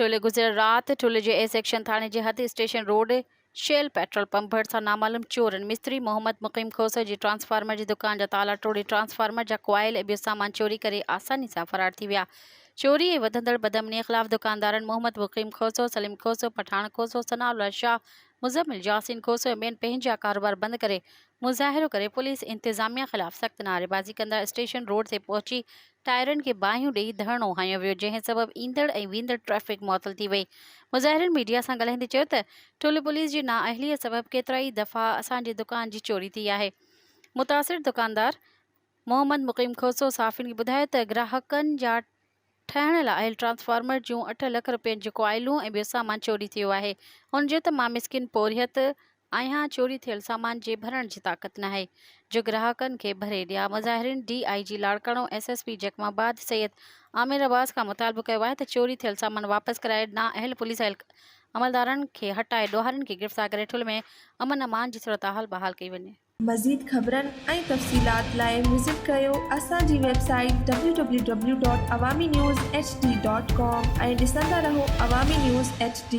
ठुले गुज़िरियल राति ठुले जे A section थाणे जे हद station road Shell petrol pump भरिसां नामालूम चोरनि मिस्त्री मोहम्मद मुक़ीम खोसर जी ट्रांसफार्मर जी दुकान जा ताला तोड़े ट्रांसफार्मर जा क्वाइल ऐं ॿियो सामान चोरी करे आसानी सां फरार थी विया। चोरी ऐं वधंदड़ बदअमनी ख़िलाफ़ दुकानदारनि मोहम्मद मुक़ीम खोसो, सलीम खोसो, पठान खोसो, सनाउल्ला शाह, मुज़म्मिल यासीन खोसो ऐं ॿियनि पंहिंजा कारोबार बंदि करे मुज़ाहिरो करे पुलिस इंतिज़ामिया ख़िलाफ़ सख़्त नारेबाज़ी कंदड़ स्टेशन रोड ते पहुची टायरनि खे बाहियूं ॾेई धरणो हंयो वियो, जंहिं सबबि ईंदड़ ऐं वेंदड़ ट्रैफ़िक मुअतल थी वई। मुज़ाहिरनि मीडिया सां ॻाल्हाईंदे चयो त ठुले पुलिस जी नाअहलीअ सबबि केतिरा ई दफ़ा असांजी दुकान जी चोरी थी आहे। मुतासिर दुकानदार मोहम्मद मुक़ीम खोसो साफ़िन खे ॿुधायो त ग्राहकनि जा ठहण लाइ आयल ट्रांसफार्मर जूं 8 लख रुपयनि जूं क्वाइलूं ऐं ॿियो सामान चोरी थियो आहे। हुन चयो त मां मिस्किन पोरियत आहियां, चोरी थियल सामान जे भरण जी ताक़त न आहे जो ग्राहकनि खे भरे ॾिया। मुज़ाहिरीन DIG लाड़काणो SSP जकमाबाद सैयद आमिर अब्बास खां मुतालबो कयो आहे त चोरी थियल सामान वापसि कराए नाअहल पुलिस अमलदारनि खे हटाए ॾोहारियुनि खे गिरफ़्तार करे ठुले में अमन अमान जी सूरतहाल बहाल कई वञे। मज़ीद ख़बरनि ऐं तफ़सीलात लाइ विज़िट कयो असांजी वेबसाइट www.awamiNewsHD.com ऐं ॾिसंदा रहो अवामी न्यूज़ HD।